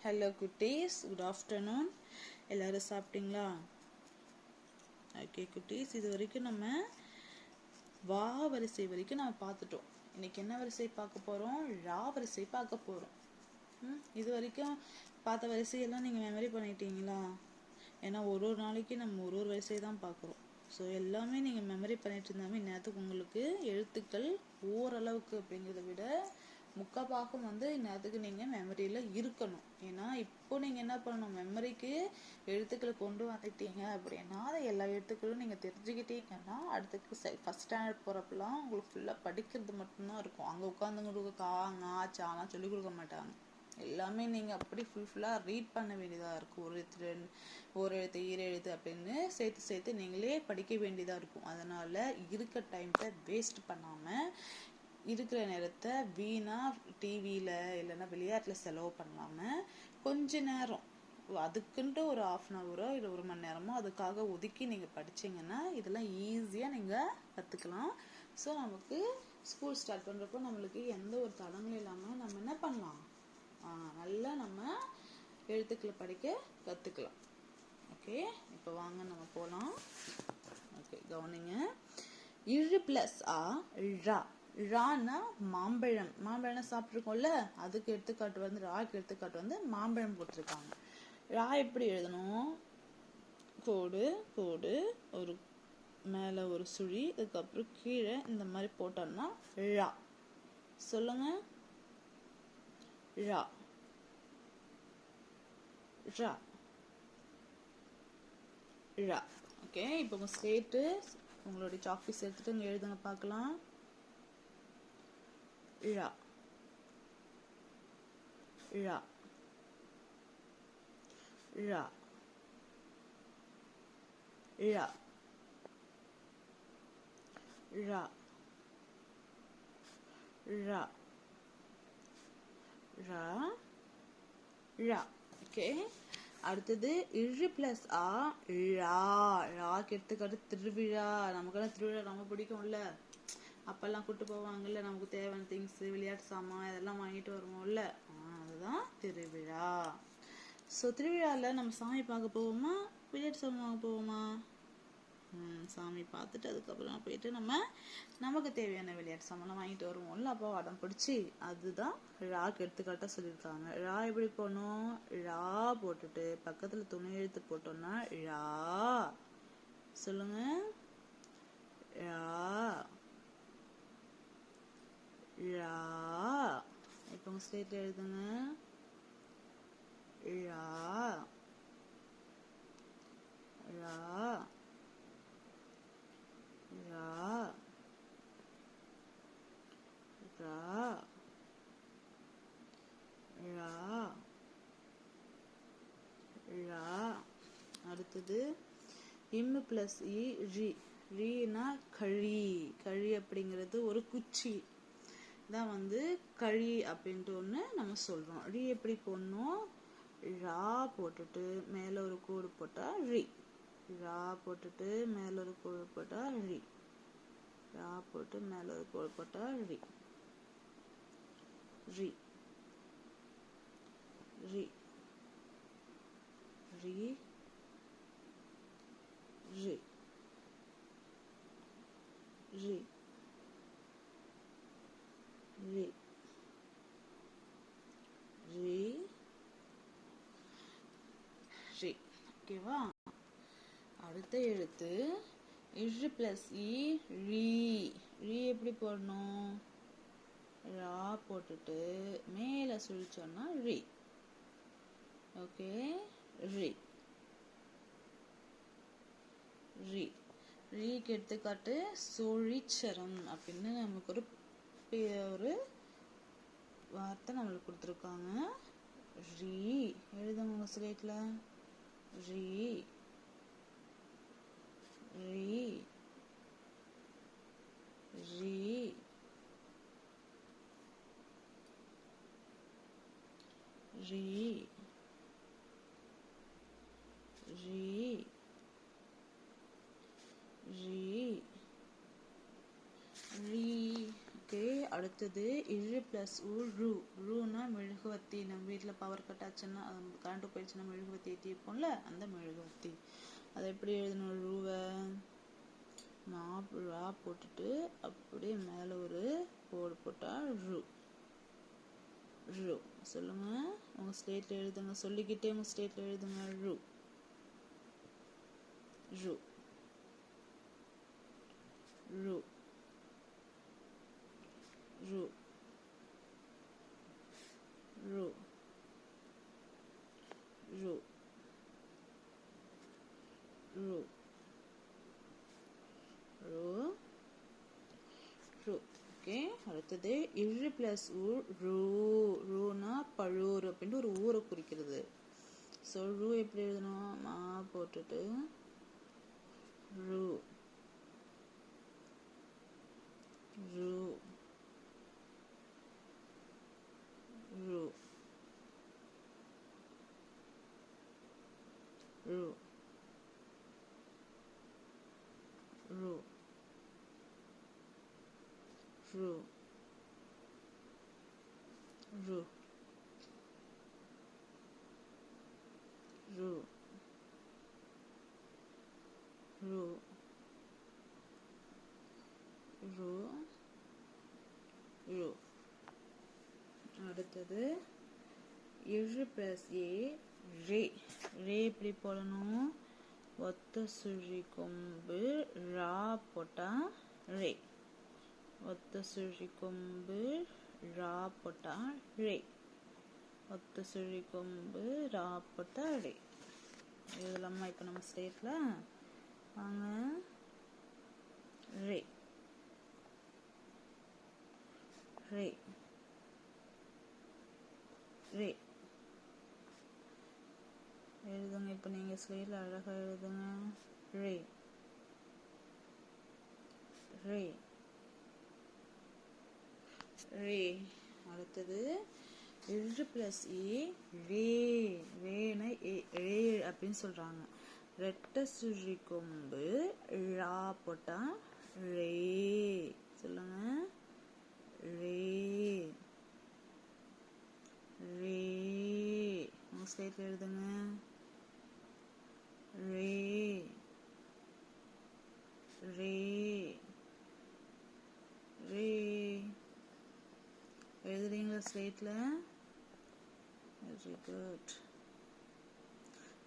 Hello குட்டீஸ், good afternoon. எல்லோரும் சாப்பிட்டீங்களா? ஓகே குட்டீஸ், இது வரைக்கும் நம்ம வா வரிசை வரைக்கும் நம்ம பார்த்துட்டோம். இன்னைக்கு என்ன வரிசை பார்க்க போகிறோம்? ரா வரிசை பார்க்க போகிறோம். இது வரைக்கும் பார்த்த வரிசையெல்லாம் நீங்கள் மெமரி பண்ணிட்டீங்களா? ஏன்னா ஒரு நாளைக்கு நம்ம ஒரு வரிசை தான் பார்க்குறோம். ஸோ எல்லாமே நீங்கள் மெமரி பண்ணிட்டு இருந்தாமே இந்நேரத்துக்கு உங்களுக்கு எழுத்துக்கள் ஓரளவுக்கு அப்படிங்கிறத விட முக்கால்பாகம் இந்நேரத்துக்கு நீங்கள் மெமரியில் இருக்கணும். ஏன்னா இப்போ நீங்கள் என்ன பண்ணணும், மெமரிக்கு எழுத்துக்களை கொண்டு வந்துட்டீங்க அப்படின்னா அதை எல்லா எழுத்துக்களும் நீங்கள் தெரிஞ்சுக்கிட்டீங்கன்னா அடுத்துக்கு ஃபஸ்ட் ஸ்டாண்டர்ட் போகிறப்பெல்லாம் உங்களுக்கு ஃபுல்லாக படிக்கிறது மட்டும்தான் இருக்கும். அங்கே உட்காந்துங்களுக்கு கா ngா சாலாம் சொல்லிக் கொடுக்க மாட்டாங்க. எல்லாமே நீங்கள் அப்படி ஃபுல்லாக ரீட் பண்ண வேண்டியதாக இருக்கும். ஒரு எழுத்து ஈர எழுத்து அப்படின்னு சேர்த்து நீங்களே படிக்க வேண்டியதாக இருக்கும். அதனால் இருக்க டைம்ஸை வேஸ்ட் பண்ணாமல் இருக்கிற நேரத்தை வீணாக டிவியில் இல்லைன்னா விளையாட்டில் செலவு பண்ணாமல் கொஞ்ச நேரம் அதுக்குன்ட்டு ஒரு ½ இல்லை 1 மணி நேரமோ அதுக்காக ஒதுக்கி நீங்கள் படிச்சிங்கன்னா இதெல்லாம் ஈஸியாக நீங்கள் கற்றுக்கலாம். ஸோ நமக்கு ஸ்கூல் ஸ்டார்ட் பண்ணுறப்போ நம்மளுக்கு எந்த ஒரு தடங்களும் இல்லாமல் நம்ம என்ன பண்ணலாம், நல்லா நம்ம எழுத்துக்களை படிக்க கற்றுக்கலாம். ஓகே, இப்போ வாங்க நம்ம போகலாம். ஓகே, கவனிங்க. இழு ப்ளஸ் ஆ ரா. ரானா மாம்பழம். மாம்பழம் சாப்பிட்ருக்கோம்ல, அதுக்கு எடுத்துக்காட்டு ராக்கு எடுத்துக்காட்டு மாம்பழம் போட்டிருக்காங்க. ரா எப்படி எழுதணும்? கோடு கோடு, ஒரு மேலே ஒரு சுழி, அதுக்கப்புறம் கீழே இந்த மாதிரி போட்டோம்னா ரா. சொல்லுங்க, ரா ரா ரா. ஓகே, இப்போ உங்கள் ஸ்லேட்டு உங்களுடைய சாக்பீஸ் எடுத்துட்டு இங்கே எழுதுங்க பார்க்கலாம். ரா ரா ரா ரா ரா ரா ரா ரா. ஓகே, அடுத்தது இழு ப்ளஸ் ஆ ரா. ராக்கு எடுத்துக்காட்டு திருவிழா. நமக்கெல்லாம் திருவிழா ரொம்ப பிடிக்கும்ல. அப்பெல்லாம் கூட்டு போவாங்கல்ல, நமக்கு தேவையான திங்ஸ், விளையாட்டு சாமான் இதெல்லாம் வாங்கிட்டு வருவோம்ல, அதுதான் திருவிழா. ஸோ திருவிழாவில் நம்ம சாமி பார்க்க போவோமா, விளையாட்டு சாமான் வாங்க போவோமா? சாமி பார்த்துட்டு அதுக்கப்புறம் போயிட்டு நமக்கு தேவையான விளையாட்டு சாமான்லாம் வாங்கிட்டு வருவோம்ல, அப்போ அடம் பிடிச்சி. அதுதான் ராக்கு எடுத்துக்காட்டாக சொல்லியிருக்காங்க. ரா எப்படி போடணும்? ரா போட்டுட்டு பக்கத்தில் துணை எழுத்து போட்டோம்னா ரா. சொல்லுங்க, ரா ரா. இப்போ உங்க ஸ்லேட்ல எழுதுங்க. ரா ரா ரா ரா ரா ரா. அடுத்தது இம்மு ப்ளஸ் இ ரி. ரீனா கழி. கழி அப்படிங்கிறது ஒரு குச்சி தான் கழி அப்படின்ட்டு ஒன்று நம்ம சொல்கிறோம். ரி எப்படி போடணும்? ரா போட்டுட்டு மேலே ஒரு கோடு போட்டால் ரி. ரா போட்டுட்டு மேலே ஒரு கோடு போட்டால் ரி. ரா போட்டு மேலே ஒரு கோடு போட்டால் ரி. ரி ரி ரி ரி ரி ரி ரி ரி. ஓகேவா? அடுத்த எழுத்து இழு ப்ளஸ் இ ரி. ரி எப்படி போடணும்? ரா போட்டுட்டு மேலே சுழிச்சோன்னா ரி. ஓகே, ரி ரி. ரீக்கு எடுத்துக்காட்டு சுழிச்சரம் அப்படின்னு நமக்கு ஒரு வார்த்தை நம்மளுக்கு கொடுத்துருக்காங்க. ரி எழுதுங்க உங்க ஸ்லேட்ல. ரி ரி ரி ரி ரி ரி ரி. ஓகே, அடுத்த அடுத்தது இழு பிளஸ் ஊ ரூ. ரூனா மெழுகுவத்தி. நம்ம வீட்டில் பவர் கட் ஆச்சுன்னா கரண்ட் போயிடுச்சுன்னா மெழுகுவத்தி ஏற்றி வைப்போம்ல, அந்த மெழுகுவத்தி. அதை எப்படி எழுதணும்? ரூவை ரா போட்டுட்டு அப்படியே மேலே ஒரு கோடு போட்டால் ரூ. ரூ சொல்லுங்க. உங்க ஸ்டேட்ல எழுதுங்க. சொல்லிக்கிட்டே உங்க ஸ்டேட்ல எழுதுங்க. ரூ ரூ ரூ ரூ ரூ ரூ ரூ ரூ ரூ. ஓகே. அடுத்தது இழு பிளஸ் ஊ ரூ. ரூனா பழூர் அப்படின்ட்டு ஒரு ஊரை குறிக்கிறது. ஸோ ரூ எப்படி எழுதணும்? மா போட்டுட்டு ரூ ரூ ரூ ரூ ரூ ரூ ரூ ரூ ரூ ரூ ரூ. அடுத்தது இழு பிளஸ் ஏ ரே. ரே எப்படி போடணும்? ஒத்த சுழி கொம்பு ரா போட்டா ரே. ஒத்த சுழி கொம்பு ரா போட்டா ரே. ஒத்த சுழி கொம்பு ரா போட்டா ரே. இதெல்லாமா இப்போ நம்ம ஸ்டேட்ல வாங்க. ரே ரே ரே எழுதுங்க. இப்போ நீங்க ஸ்லேட்ல அழகா எழுதுங்க. ரே ரே ரே. அடுத்தது இழு பிளஸ் ஏ ரே. ரேனா ரே அப்படின்னு சொல்றாங்க. ரெட்டை சுழி கொம்பு ரா போட்டா ரே. சொல்லுங்க. ரே ரே. உங்க ஸ்லேட்ல எழுதுங்க. ரே ரே ரே. எழுதுறீங்களா ஸ்லேட்ல? Very good.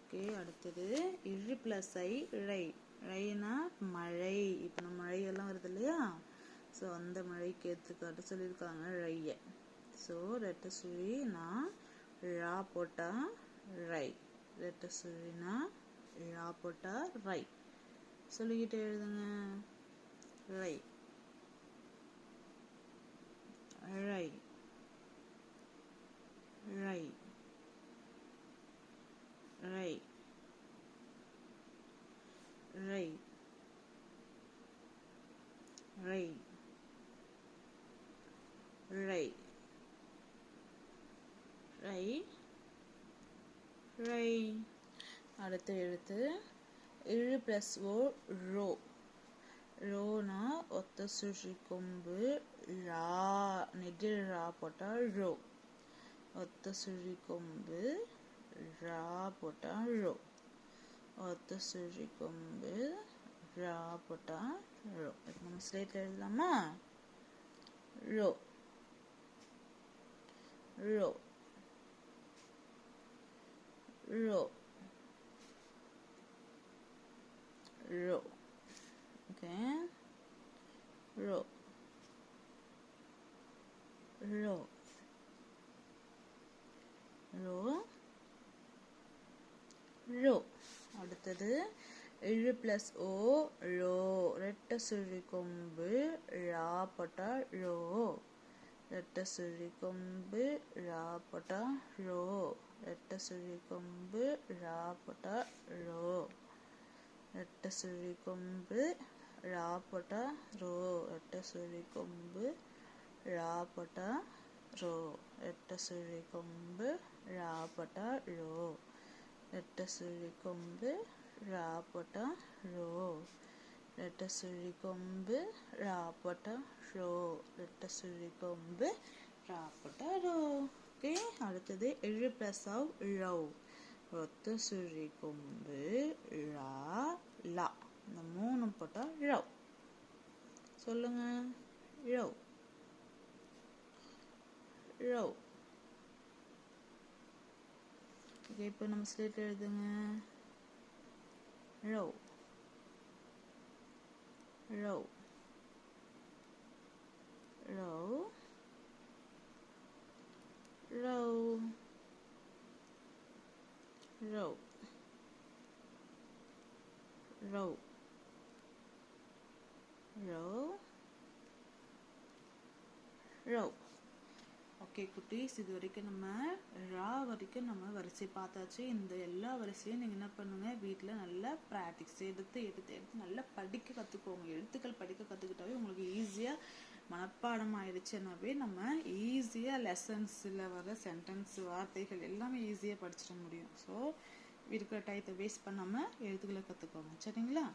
ஓகே. அடுத்தது இழு பிளஸ் ஐ ரை. ரைனா மழை. இப்போ நம்ம மழையெல்லாம் வருது இல்லையா? ஸோ அந்த மழைக்கு எடுத்துக்காட்டு சொல்லியிருக்காங்க ரைய. ஸோ ரெட்டை சுழினா ரா போட்டா ரை. ரெட்டை சுழினா ரா போட்டா ரை. சொல்லிக்கிட்டே எழுதுங்க. ரை ரை ரை ரை ரை ரை ரை ரை ரை. அடுத்த எழுத்து இழு பிளஸ் ஓ ரோ. ரோனா ஒத்த சுழி கொம்பு ரா. நெடில் ரா போட்டா ரோ. ஒத்த சுழி கொம்பு ரா போட்டா ரோ. ஒத்த சுழி கொம்பு ரா போட்டா ரோ. இப்போ நம்ம ஸ்லேட்ல எழுதலாமா? ரோ ரோ ரோ ரோ. ஓகே. ரோ ரோ ரோ ரோ. அடுத்தது இழு பிளஸ் ஓ ரோ. ரெட்டை சுழி கொம்பு ரா போட்டா ரோ. ரெட்டை சுழி கொம்பு ரா போட்டா ரோ. ரெட்டை சுழி கொம்பு ரா போட்டா ரோ. ரெட்டை சுழி கொம்பு ரா போட்டா ரோ. ரெட்டை சுழி கொம்பு ரா போட்டா ரோ. ரெட்டை சுழி கொம்பு ரா போட்டா ரோ. ரெட்டை சுழி கொம்பு ரா போட்டா ரோ. ரெட்டை சுழி கொம்பு ரா போட்டா ஷோ, ரெட்டை சுழி கொம்பு ரா போட்டா ரோ. ஓகே, அடுத்தது இழு பிளஸ் ஆவ் ழவ், ஒத்த சுழி கொம்பு ரா லா, இந்த 3 போட்டா ழவ். சொல்லுங்க, ழவ் ழவ். ஓகே, இப்போ நம்ம ஸ்லேட் எழுதுங்க. ழவ் ழவ் ழவ் ழவ் ழவ் ழவ் ழவ் ழவ். ஓகே குட்டீஸ், இது வரைக்கும் நம்ம ரா வரைக்கும் நம்ம வரிசை பார்த்தாச்சு. இந்த எல்லா வரிசையும் நீங்கள் என்ன பண்ணுங்க, வீட்டில் நல்லா ப்ராக்டிஸ் எடுத்து நல்லா படிக்க கற்றுக்கோங்க. எழுத்துக்கள் படிக்க கற்றுக்கிட்டாவே உங்களுக்கு ஈஸியாக மனப்பாடம் ஆயிடுச்சுன்னாவே நம்ம ஈஸியாக லெசன்ஸில் வர சென்டென்ஸ் வார்த்தைகள் எல்லாமே ஈஸியாக படிச்சிட முடியும். ஸோ இருக்கிற டயத்தை வேஸ்ட் பண்ணாமல் எழுத்துக்களை கற்றுக்கோங்க. சரிங்களா?